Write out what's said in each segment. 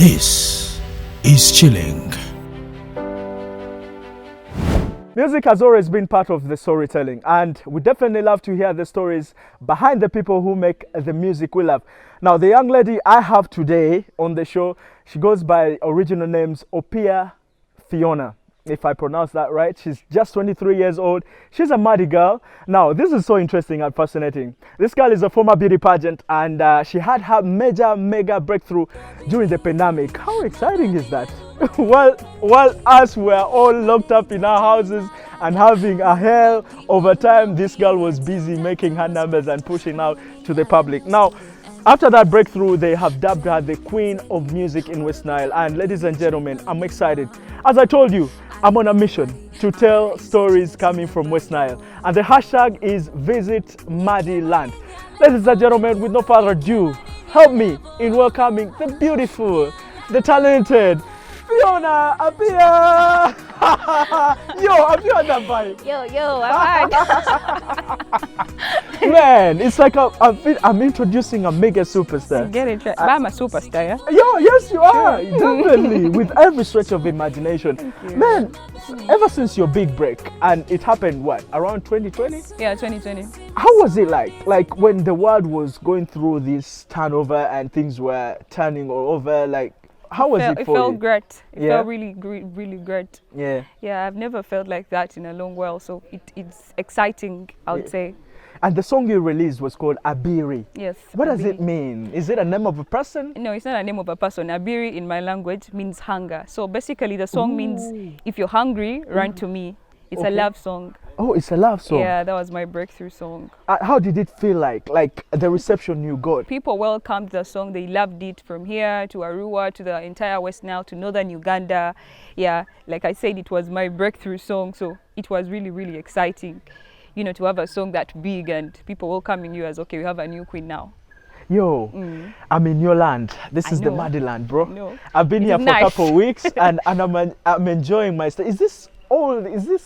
This is Chilling. Music has always been part of the storytelling, and we definitely love to hear the stories behind the people who make the music we love. Now, the young lady I have today on the show, she goes by original names Opia Fiona, if I pronounce that right. She's just 23 years old. She's a Madi girl. Now, this is so interesting and fascinating. This girl is a former beauty pageant, and she had her mega breakthrough during the pandemic. How exciting is that? While us were all locked up in our houses and having a hell over time, this girl was busy making her numbers and pushing out to the public. Now, after that breakthrough, they have dubbed her the Queen of Music in West Nile. And ladies and gentlemen, I'm excited. As I told you, I'm on a mission to tell stories coming from West Nile. And the hashtag is Visit Madi Land. Ladies and gentlemen, with no further ado, help me in welcoming the beautiful, the talented Fiona Apia. Yo, Apia on that vibe. Yo, I'm hard. Man, it's like I'm introducing a mega superstar. Get it right. But I'm a superstar, yeah? Yo, yes you are, definitely, with every stretch of imagination. Thank you. Man, ever since your big break, and it happened what, around 2020? Yeah, 2020. How was it like? Like when the world was going through this turnover and things were turning all over, like how was it for you? It felt great. It Yeah? felt really great. Yeah. Yeah, I've never felt like that in a long while, so it's exciting, I would Yeah. say. And the song you released was called Abiri. Yes. What does Abiri. it mean? Is it a name of a person? No, it's not a name of a person. Abiri in my language means hunger. So basically the song means if you're hungry, run to me. It's a Okay. love song. Oh, it's a love song. Yeah, that was my breakthrough song. How did it feel like? Like the reception you got? People welcomed the song. They loved it from here to Arua to the entire West Nile to northern Uganda. Yeah, like I said, it was my breakthrough song. So it was really exciting, you know, to have a song that big and people welcoming you as, okay, we have a new queen now. Yo, I'm in your land. This I is the know. Madi land, bro. No. I've been It here is for a nice. couple of weeks and I'm enjoying my stay. Is this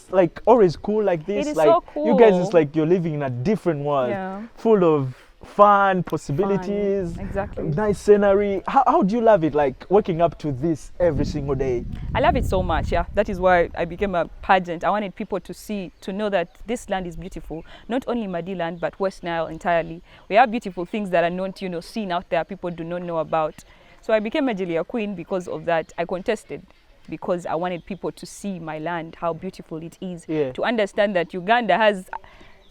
like always cool like this? It is like so you guys, cool. it's like you're living in a different world, Yeah. full of fun, possibilities, Exactly. nice scenery. How do you love it, like waking up to this every single day? I love it so much, yeah. That is why I became a pageant. I wanted people to know that this land is beautiful. Not only Madi land, but West Nile entirely. We have beautiful things that are not, seen out there, people do not know about. So I became a Julia Queen because of that. I contested because I wanted people to see my land, how beautiful it is. Yeah. To understand that Uganda has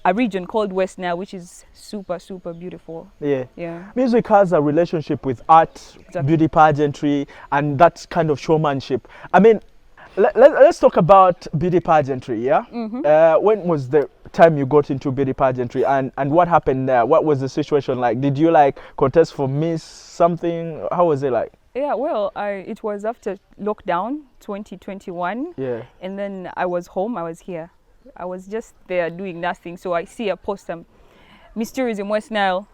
a region called West Nile, which is super beautiful. Yeah. Yeah. Music has a relationship with art, Exactly. beauty pageantry, and that kind of showmanship. I mean, let's talk about beauty pageantry, yeah? When was the time you got into beauty pageantry, and what happened there? What was the situation like? Did you like contest for Miss something? How was it like? Yeah, well, it was after lockdown 2021. Yeah. And then I was home, I was here. I was just there doing nothing. So I see a post, Miss Tourism West Nile.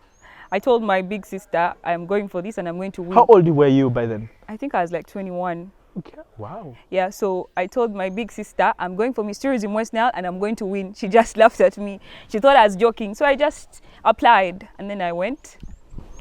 I told my big sister, I'm going for this and I'm going to win. How old were you by then? I think I was like 21. Okay. Wow. Yeah, so I told my big sister, I'm going for Miss Tourism West Nile and I'm going to win. She just laughed at me. She thought I was joking. So I just applied and then I went.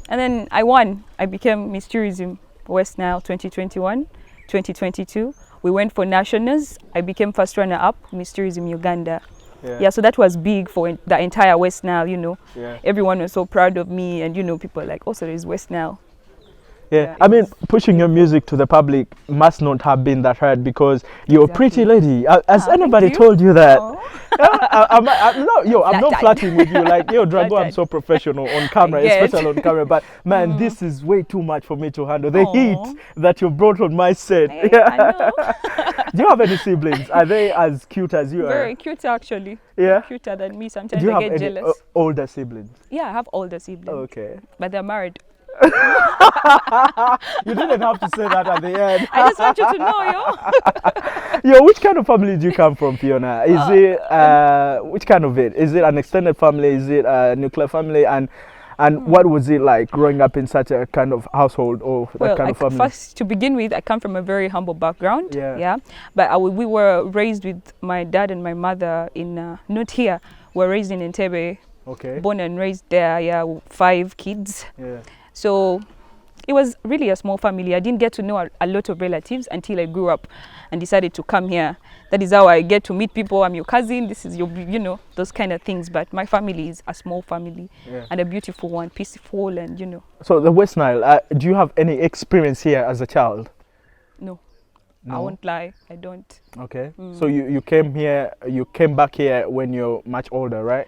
And then I won. I became Miss Tourism West Nile 2021, 2022. We went for nationals. I became first runner-up, Miss Tourism Uganda. Yeah, so that was big for the entire West Nile, Yeah. Everyone was so proud of me and, people were like, also there's West Nile. Yeah. Yeah, I mean, pushing your music to the public must not have been that hard because you're a pretty lady. Has thank anybody you. told you that? Oh. I'm not Flattered. flirting with you. Like, yo, Drago, I'm Flattered. so professional on camera, Yes. especially on camera. But man, this is way too much for me to handle. The Aw. heat that you brought on my set. Hey, I know. Do you have any siblings? Are they as cute as you Very are? cute, actually. Yeah? Cuter than me. Do Sometimes you I have get any jealous. older siblings? Yeah, I have older siblings. Okay. But they're married. You didn't have to say that at the end. I just want you to know, yo. Yo, which kind of family do you come from, Fiona? Is it which kind of it? Is it an extended family? Is it a nuclear family? And what was it like growing up in such a kind of household or that kind of family? First, to begin with, I come from a very humble background. Yeah. But we were raised with my dad and my mother in not here. We were raised in Entebbe. Okay. Born and raised there. Yeah, 5 kids. Yeah. So it was really a small family. I didn't get to know a lot of relatives until I grew up and decided to come here. That is how I get to meet people. I'm your cousin, this is your, you know, those kind of things. But my family is a small family and a beautiful one, peaceful and, you know. So the West Nile, do you have any experience here as a child? No. I won't lie, I don't. Okay. So you came here, you came back here when you're much older, right?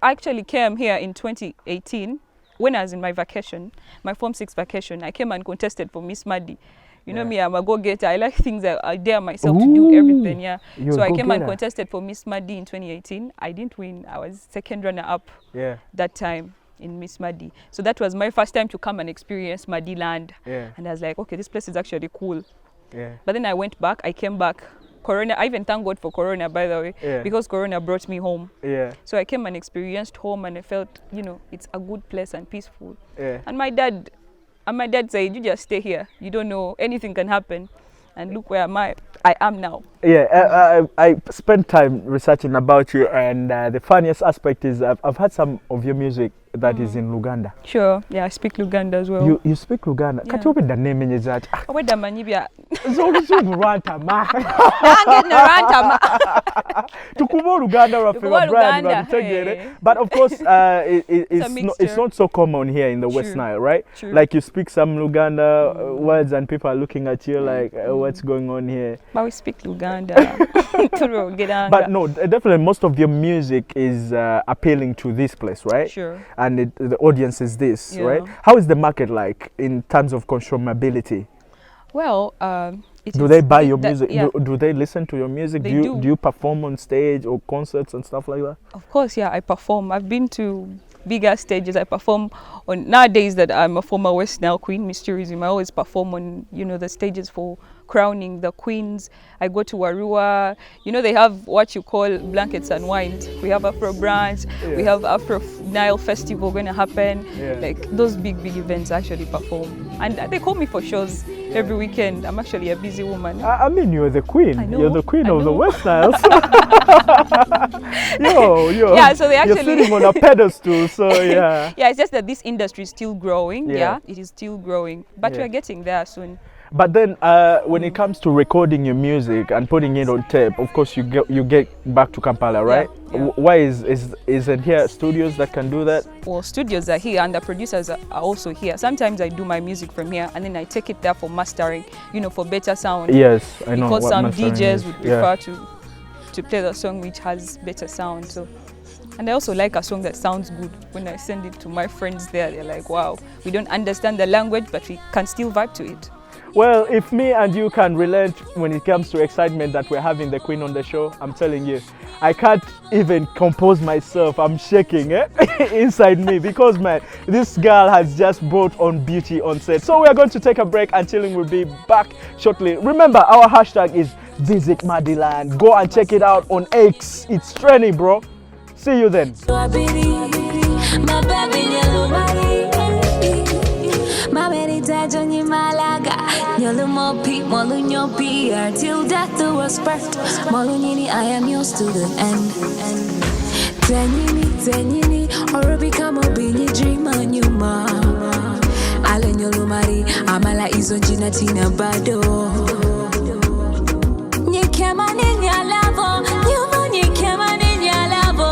I actually came here in 2018 when I was in my vacation, my Form 6 vacation. I came and contested for Miss Maddy. You know me, I'm a go-getter. I like things that I dare myself to do everything, So I came and contested for Miss Maddy in 2018. I didn't win. I was second runner-up that time in Miss Maddy. So that was my first time to come and experience Maddy land. And I was like, okay, this place is actually cool. But then I went back, I came back. Corona, I even thank God for Corona, by the way, because Corona brought me home. So I came and experienced home and I felt, you know, it's a good place and peaceful. And my dad said, you just stay here. You don't know, anything can happen. And look where I am now. I spent time researching about you, and the funniest aspect is I've heard some of your music that is in Luganda. Sure, yeah, I speak Luganda as well. You speak Luganda? Can't you open the name in that? Where the manibia? Tukubo Luganda, but of course, it's not so common here in the West Nile, right? Like you speak some Luganda words, and people are looking at you like, what's going on here? But we speak Luganda. But no, definitely most of your music is appealing to this place, right? Sure. And the audience is this, right? How is the market like in terms of consumability? Well, do they buy your music? Do they listen to your music? Do you perform on stage or concerts and stuff like that? Of course, yeah, I perform. I've been to bigger stages. I perform on, nowadays that I'm a former West Nile queen, Miss Tourism, I always perform on, you know, the stages for crowning the queens. I go to Arua. You know, they have what you call blankets and wines. We have Afro Branch, we have Afro Nile Festival going to happen. Like those big events I actually perform. And they call me for shows every weekend. I'm actually a busy woman. I mean, you're the queen. I know, you're the queen of the West Nile. Yeah, so they actually... You're sitting on a pedestal, so yeah. Yeah, it's just that this industry is still growing. Yeah, it is still growing. But we're getting there soon. But then when it comes to recording your music and putting it on tape, of course you get back to Kampala, right? Why isn't here studios that can do that? Well, studios are here and the producers are also here. Sometimes I do my music from here and then I take it there for mastering, you know, for better sound. Yes, I know. Because some DJs would prefer to play the song which has better sound. So, and I also like a song that sounds good. When I send it to my friends there, they're like, wow, we don't understand the language, but we can still vibe to it. Well, if me and you can relate when it comes to excitement that we're having the Queen on the show, I'm telling you, I can't even compose myself. I'm shaking inside me because, man, this girl has just brought on beauty on set. So we are going to take a break and Chilling will be back shortly. Remember, our hashtag is Visit Maddyland. Go and check it out on X. It's trending, bro. See you then. Till death do us part. Molunini, I am your student and Tenini, or become a bini dream on you, ma. Alan Yolumari, Amala Izojina Tina Bado. Ni keman in your lavo, you keman in your lavo.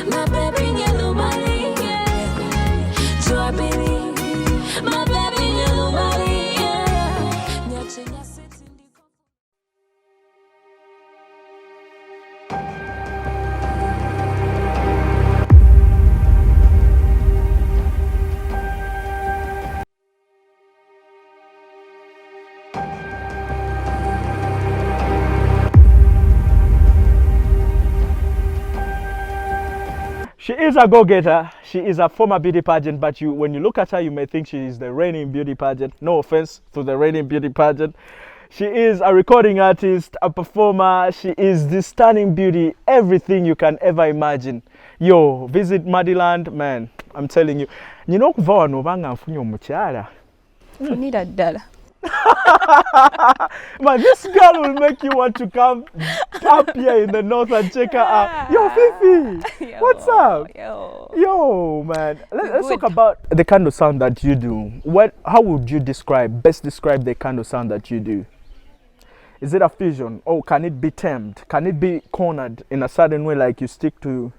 My baby, Yolumari, my baby, Yolumari. She is a go-getter. She is a former beauty pageant, but when you look at her, you may think she is the reigning beauty pageant. No offense to the reigning beauty pageant. She is a recording artist, a performer. She is the stunning beauty, everything you can ever imagine. Yo, visit Maddyland, man. I'm telling you. You know, you need a dollar. Man, this girl will make you want to come up here in the north and check her out. Yo, Phify, Yo, what's up? Yo. Yo, man. Let's good. talk about the kind of sound that you do. How would you best describe the kind of sound that you do? Is it a fusion, or can it be tamed? Can it be cornered in a certain way, like you stick to,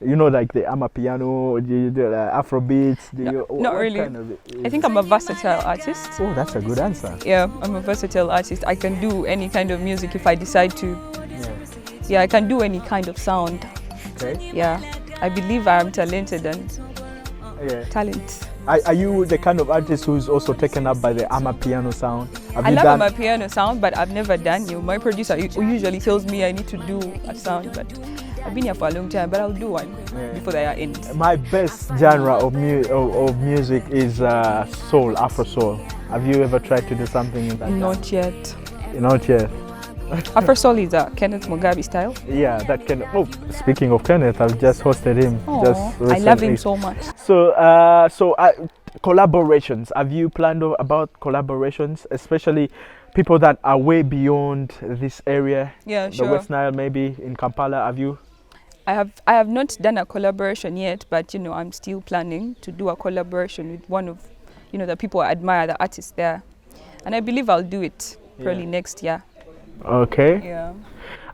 like the Amapiano, the Afrobeats? Not really. I think I'm a versatile artist. Oh, that's a good answer. Yeah, I'm a versatile artist. I can do any kind of music if I decide to. Yeah, I can do any kind of sound. Okay. Yeah, I believe I am talented and talent. Are you the kind of artist who's also taken up by the Amapiano sound? I love my piano sound, but I've never done. My producer usually tells me I need to do a sound, but I've been here for a long time. But I'll do one before the year ends. My best genre of music is soul, Afro soul. Have you ever tried to do something in that? Not yet. Not yet. Afro soul is a Kenneth Mugabe style. Yeah, that can. Oh, speaking of Kenneth, I've just hosted him. Just recently. I love him so much. So, collaborations. Have you planned about collaborations, especially people that are way beyond this area? Yeah, sure. The West Nile, maybe in Kampala. Have you? I have not done a collaboration yet, but I'm still planning to do a collaboration with one of the people I admire, the artists there, and I believe I'll do it probably next year. Okay. Yeah.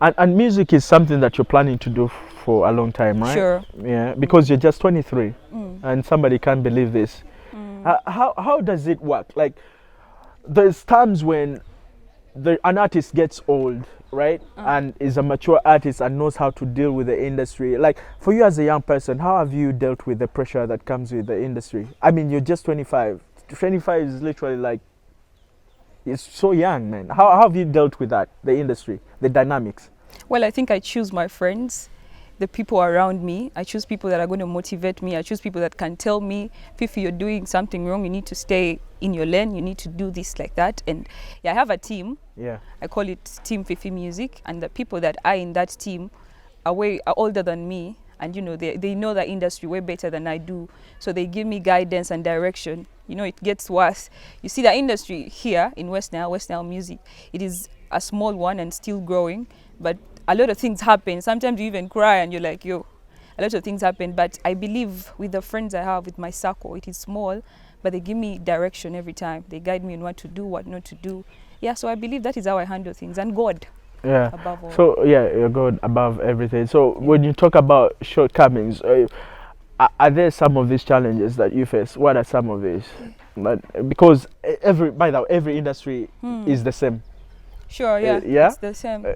And music is something that you're planning to do for a long time, right? Sure. Yeah, because you're just 23, and somebody can't believe this. How does it work? Like, there's times when an artist gets old, right, and is a mature artist and knows how to deal with the industry. Like, for you as a young person, how have you dealt with the pressure that comes with the industry? I mean, you're just 25. 25 is literally like, it's so young, man. How have you dealt with that, the industry, the dynamics? Well, I think I choose my friends, the people around me. I choose people that are going to motivate me. I choose people that can tell me, Phify, you're doing something wrong. You need to stay in your lane. You need to do this like that. And I have a team. Yeah. I call it Team Phify Music. And the people that are in that team are older than me. And, they know the industry way better than I do. So they give me guidance and direction. It gets worse. You see, the industry here in West Nile music, it is a small one and still growing. But a lot of things happen. Sometimes you even cry and you're like, yo, a lot of things happen. But I believe with the friends I have, with my circle, it is small, but they give me direction every time. They guide me in what to do, what not to do. Yeah, so I believe that is how I handle things. And God. Yeah. Above all. So, you're God above everything. So, when you talk about shortcomings, are there some of these challenges that you face? What are some of these? Because every industry is the same. Sure, yeah. Yeah? It's the same.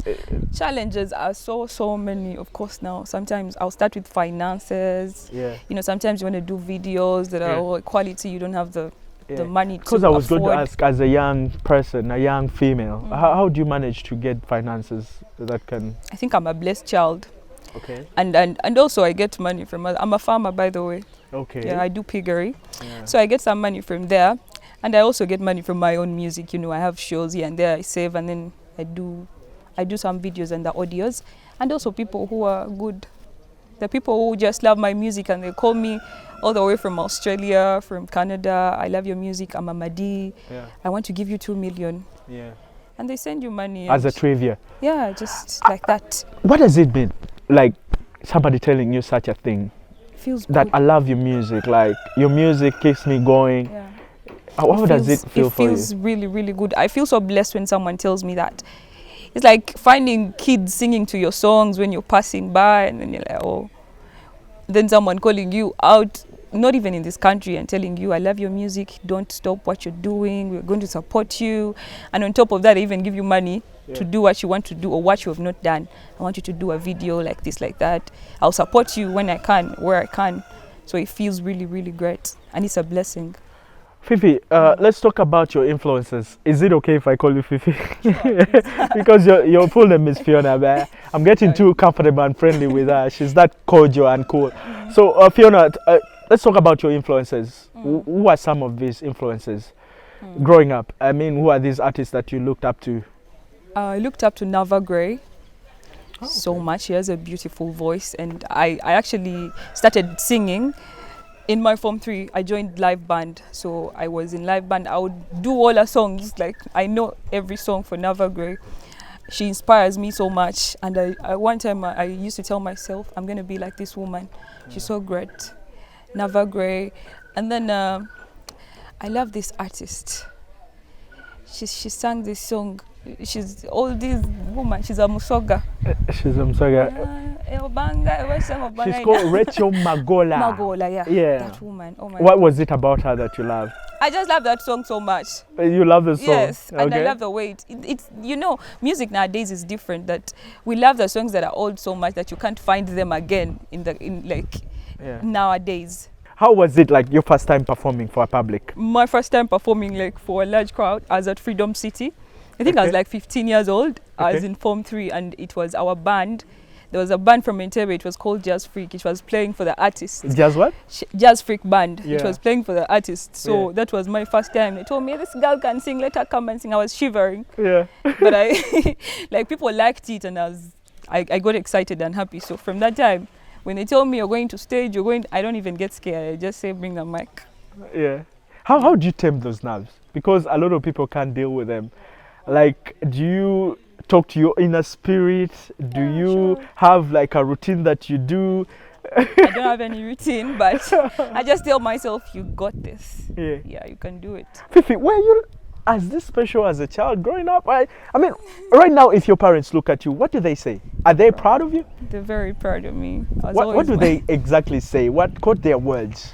Challenges are so many, of course, now. Sometimes I'll start with finances. Yeah. Sometimes you want to do videos that are quality, you don't have the money to Because I was afford. going to ask, as a young person, a young female, how do you manage to get finances that can... I think I'm a blessed child. Okay. And also I get money from... I'm a farmer, by the way. Okay. Yeah, I do piggery. Yeah. So I get some money from there. And I also get money from my own music. I have shows here and there. I save, and then I do some videos and the audios. And also people who are good. The people who just love my music and they call me all the way from Australia, from Canada. I love your music. I'm a Madi. Yeah. I want to give you 2 million. Yeah. And they send you money. As a trivia. Yeah, just like that. What does it mean? Like somebody telling you such a thing? Feels that good. I love your music. Like your music keeps me going. Yeah. How does it feel for you? It feels really, really good. I feel so blessed when someone tells me that. It's like finding kids singing to your songs when you're passing by, and then you're like, oh. Then someone calling you out, not even in this country, and telling you, I love your music, don't stop what you're doing, we're going to support you. And on top of that, they even give you money to do what you want to do or what you have not done. I want you to do a video like this, like that. I'll support you when I can, where I can. So it feels really, really great. And it's a blessing. Phify, let's talk about your influences. Is it okay if I call you Phify? Sure, because your full name is Fiona, but I'm getting too comfortable and friendly with her. She's that cordial and cool. So Fiona, let's talk about your influences. Who are some of these influences growing up? I mean, who are these artists that you looked up to? I looked up to Nava Gray so much. She has a beautiful voice, and I actually started singing In my Form 3, I joined live band. So I was in live band. I would do all her songs. Like, I know every song for Nava Grey. She inspires me so much. And I one time I used to tell myself, I'm going to be like this woman. She's so great. Nava Grey. And then I love this artist. She sang this song. She's all this woman. She's a Musoga. She's called Rachel Magola. Magola, yeah. Yeah. That woman. Oh my What God. was it about her that you loved? I just love that song so much. You love the song? Yes, and I Okay. love the way it's, you know, music nowadays is different, that we love the songs that are old so much that you can't find them again Yeah. nowadays. How was it like your first time performing for a public? My first time performing like for a large crowd, I was at Freedom City. I think I was Okay. like 15 years old. I was Okay. in Form 3 and it was our band. There was a band from Entebbe, it was called Jazz Freak. It was playing for the artists. Just what? Jazz Freak band. It Yeah. was playing for the artists. So Yeah. that was my first time. They told me, this girl can sing, let her come and sing. I was shivering. Yeah. But I like people liked it and I got excited and happy. So from that time, when they told me you're going to stage, I don't even get scared. I just say bring a mic. Yeah. How do you tame those nerves? Because a lot of people can't deal with them. Like, do you talk to your inner spirit? Do Yeah, you sure. have like a routine that you do? I don't have any routine, but I just tell myself, you got this. Yeah. Yeah, you can do it. Fifi, were you as this special as a child growing up? I mean, right now, if your parents look at you, what do they say? Are they proud of you? They're very proud of me. I was What always do they exactly say? What caught their words?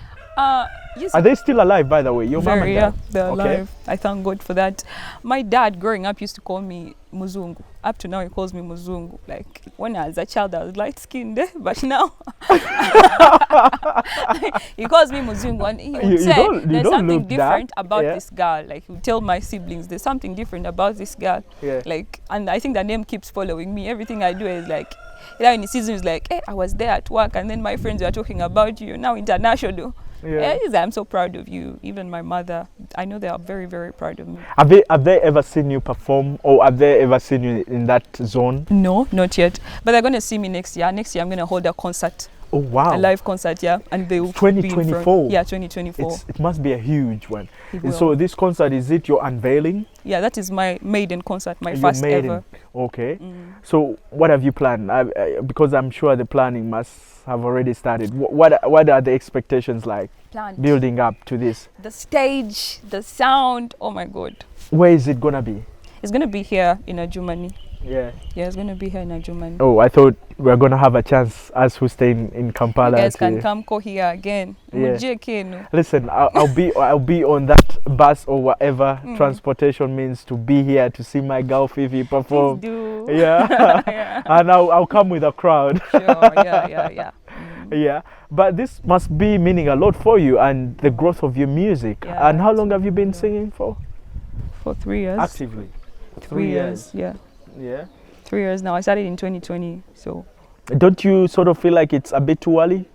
You Are they still alive, by the way? Your mom and Very, dad? yeah, they're Okay. alive. I thank God for that. My dad, growing up, used to call me Muzungu. Up to now, he calls me Muzungu. Like, when I was a child, I was light-skinned, but now he calls me Muzungu. And he would You say, don't there's look something that, different about yeah. this girl. Like, he would tell my siblings, there's something different about this girl. Yeah. Like, and I think the name keeps following me. Everything I do is like, in the season is like, hey, I was there at work, and then my friends were talking about you. Now international. Yeah. I'm so proud of you. Even my mother, I know they are very, very proud of me. Have they ever seen you perform, or have they ever seen you in that zone? No, not yet. But they're going to see me next year. Next year, I'm going to hold a concert, Oh wow! a live concert, yeah. And they will 2024. Yeah, 2024. It must be a huge one. It And so will. this concert, is it your unveiling? Yeah, that is my maiden concert, my Your first maiden. ever. Okay. Mm. So what have you planned? Because I'm sure the planning must have already started. What are the expectations like Planned. building up to this? The stage, the sound. Oh my God. Where is it gonna be? It's going to be here in Ajumani. Yeah. Yeah, it's going to be here in Ajumani. Oh, I thought we were gonna have a chance, us who stay in Kampala. You guys can to- come here again. Yeah. Mujeke, no. Listen, I'll be on that bus or whatever Mm. transportation means to be here to see my girl Phify Please perform. do. Yeah. Yeah. And I'll come with a crowd. Sure, yeah. Yeah, but this must be meaning a lot for you and the growth of your music. Yeah, And how long have you been singing for? For 3 years. Actively. 3 years, yeah. Yeah. 3 years now. I started in 2020, so Don't you sort of feel like it's a bit too early?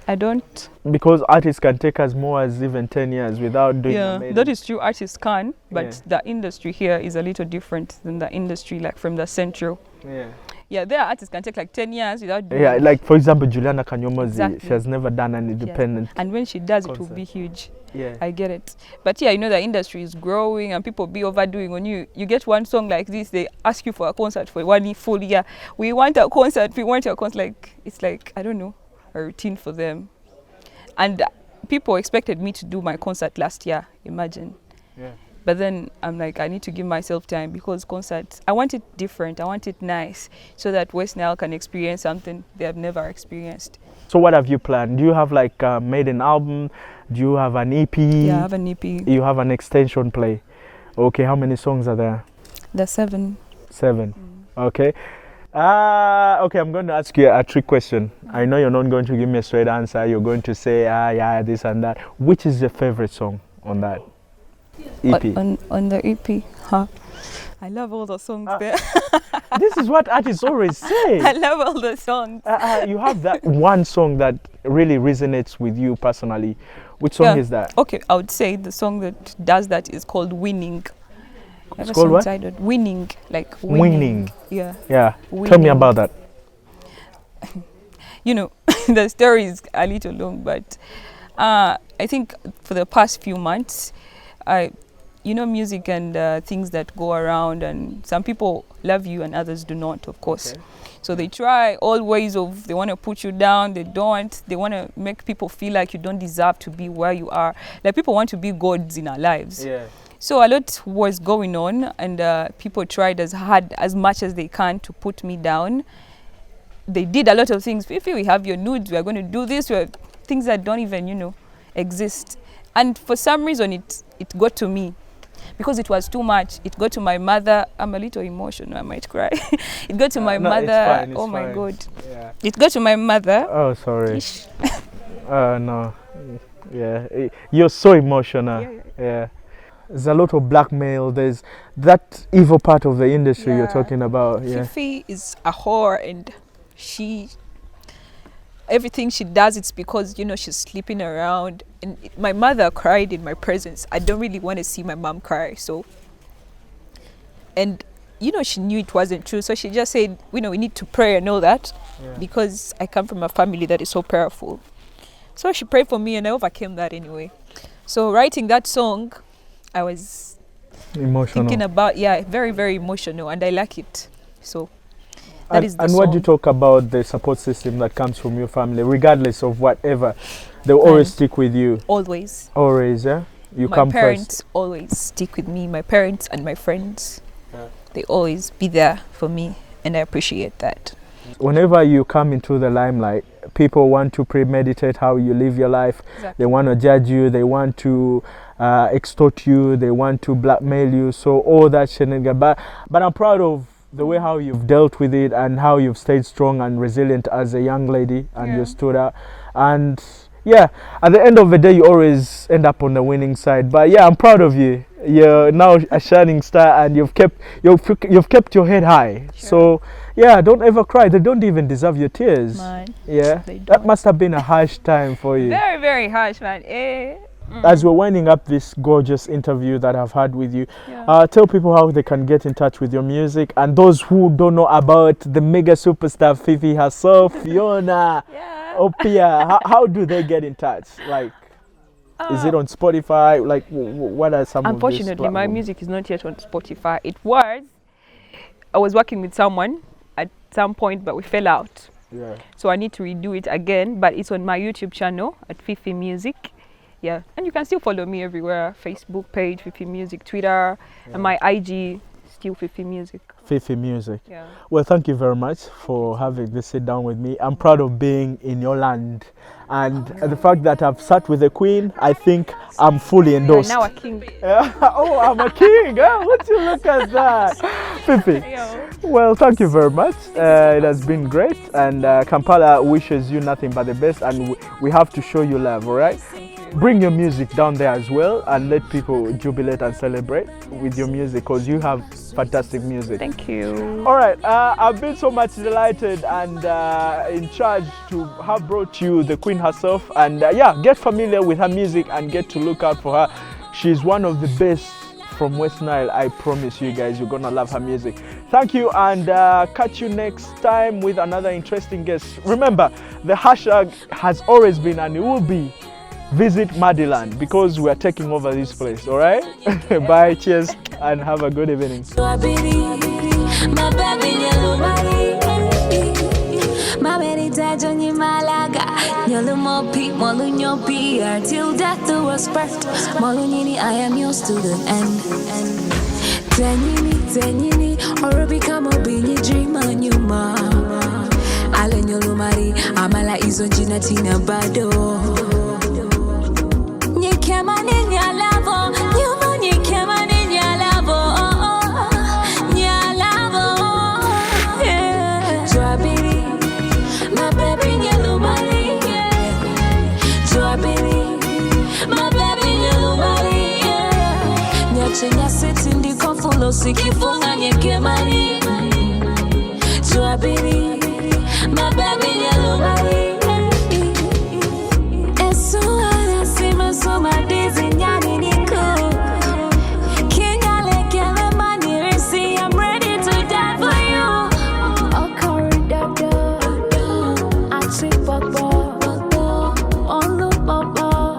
I don't. Because artists can take as more as even 10 years without doing Yeah, amazing. that is true. Artists can, but Yeah. the industry here is a little different than the industry like from the central. Yeah. Yeah, there artists can take like 10 years without doing. Yeah, like for example, Juliana Kanyomozi, Exactly. she has never done an Yes. independent. And when she does, it will concert. be huge. Yeah. I get it. But yeah, you know, the industry is growing and people be overdoing. When you get one song like this, they ask you for a concert for 1 full year. We want a concert. Like, it's like, I don't know, a routine for them. And people expected me to do my concert last year, imagine. Yeah. But then I'm like, I need to give myself time because concerts, I want it different. I want it nice so that West Nile can experience something they have never experienced. So what have you planned? Do you have like made an album? Do you have an EP? Yeah, I have an EP. You have an extension play. Okay, how many songs are there? There's 7. 7. Okay. Okay, I'm going to ask you a trick question. I know you're not going to give me a straight answer. You're going to say, yeah, this and that. Which is your favorite song on that EP? On the EP, huh? I love all the songs there. This is what artists always say. I love all the songs. You have that one song that really resonates with you personally. Which song Yeah. is that? Okay, I would say the song that does that is called Winning. It's called what? Winning, like Winning. Yeah. Yeah. Tell me Winning. about that. You know, the story is a little long, but I think for the past few months, music and things that go around, and some people love you and others do not, of course. Okay. So they try all ways of, they want to put you down, they want to make people feel like you don't deserve to be where you are. Like, people want to be gods in our lives. Yeah. So a lot was going on, and people tried as hard as much as they can to put me down. They did a lot of things. If we have your nudes, we are going to do this, things that don't even, exist. And for some reason, it got to me. Because it was too much, it got to my mother. I'm a little emotional, I might cry. It got to my mother. It's fine, oh my God. Yeah. It got to my mother. Oh, sorry. No. Yeah. You're so emotional. Yeah. There's a lot of blackmail. There's that evil part of the industry you're talking about. Yeah. Phify is a whore, and everything she does, it's because, she's sleeping around. And my mother cried in my presence. I don't really want to see my mom cry. So, and, she knew it wasn't true. So she just said, we need to pray and all that, because I come from a family that is so prayerful. So she prayed for me, and I overcame that anyway. So writing that song, I was emotional. thinking about, very, very emotional, and I like it. So that is the and song. what do you talk about the support system that comes from your family, regardless of whatever? They'll always stick with you. Always. Always, yeah? You My come parents first. always stick with me. My parents and my friends, they always be there for me, and I appreciate that. Whenever you come into the limelight, people want to premeditate how you live your life. Exactly. They want to judge you. They want to extort you. They want to blackmail you. So all that shenanigan. But I'm proud of the way how you've dealt with it and how you've stayed strong and resilient as a young lady, and you stood out. And at the end of the day, you always end up on the winning side. But I'm proud of you. You're now a shining star, and you've kept your head high. Sure. So don't ever cry. They don't even deserve your tears. Man, That must have been a harsh time for you. very, very harsh, man. As we're winding up this gorgeous interview that I've had with you, tell people how they can get in touch with your music, and those who don't know about the mega superstar Phify herself, Fiona, Opia, how do they get in touch? Like, is it on Spotify? Like, what are some of these Unfortunately, my platforms? music is not yet on Spotify. I was working with someone at some point, but we fell out. Yeah. So I need to redo it again, but it's on my YouTube channel at Phify Music. Yeah, and you can still follow me everywhere. Facebook page, Phify Music, Twitter, and my IG, still Phify Music. Phify Music. Yeah. Well, thank you very much for having this sit down with me. I'm proud of being in your land. And the fact that I've sat with the Queen, I think I'm fully You're endorsed. now a king. Oh, I'm a king. Would you look at that? Phify. Well, thank you very much. It has been great. And Kampala wishes you nothing but the best. And we have to show you love, all right? Bring your music down there as well, and let people jubilate and celebrate with your music, because you have fantastic music. Thank you. All right, I've been so much delighted and in charge to have brought you the Queen herself, and get familiar with her music and get to look out for her. She's one of the best from West Nile. I promise you guys, you're gonna love her music. Thank you, and catch you next time with another interesting guest. Remember, the hashtag has always been, and it will be, visit Madiland, because we are taking over this place. All right. Bye, cheers, and have a good evening. Till death do us part. Molunini, I am your student, and Tenini, or become a bini dream on you, ma. Alenyolumari, Amala Izonjina Tina Bado. Sitting the confulo sikifunga nyekemani. Joabiri, my baby yellow money. It's so hard to see my so my days in Yaniko. King Alekele money, see I'm ready to die for you. Oh, corridor, I see Papa, on the Papa.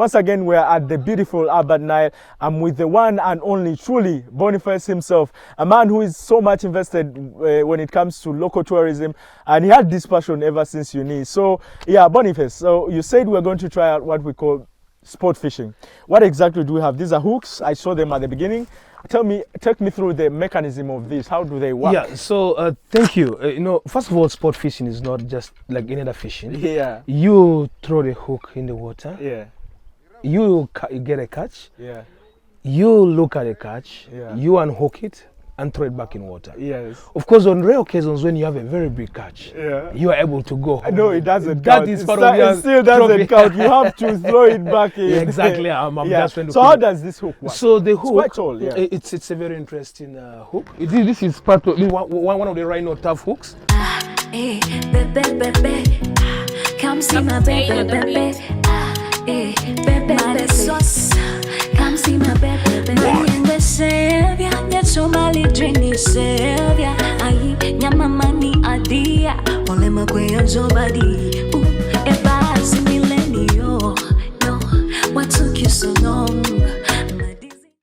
once again, we're at the beautiful West Nile. I'm with the one and only, truly, Boniface himself, a man who is so much invested when it comes to local tourism, and he had this passion ever since uni. So, yeah, Boniface, so you said we're going to try out what we call sport fishing. What exactly do we have? These are hooks. I saw them at the beginning. Take me through the mechanism of this. How do they work? Yeah, so thank you. First of all, sport fishing is not just like any other fishing. Yeah. You throw the hook in the water. Yeah. You get a catch. Yeah. You look at the catch. Yeah. You unhook it and throw it back in water. Yes. Of course, on rare occasions when you have a very big catch, Yeah. you are able to go home. No, it doesn't That count. is It part of your still doesn't trophy. count. You have to throw it back in. Yeah, exactly. I'm Yeah. just trying to So put how it. does this hook work? So the hook, quite tall, yeah. It's a very interesting hook. This is part of one of the rhino tough hooks. Eh, bebe, come see my bebe, bebe, sauce. Come see my bebe, in the Savior. That's so mali dreamy Savior. Ayi, nyama mani adia. Ole makwe anzo badi.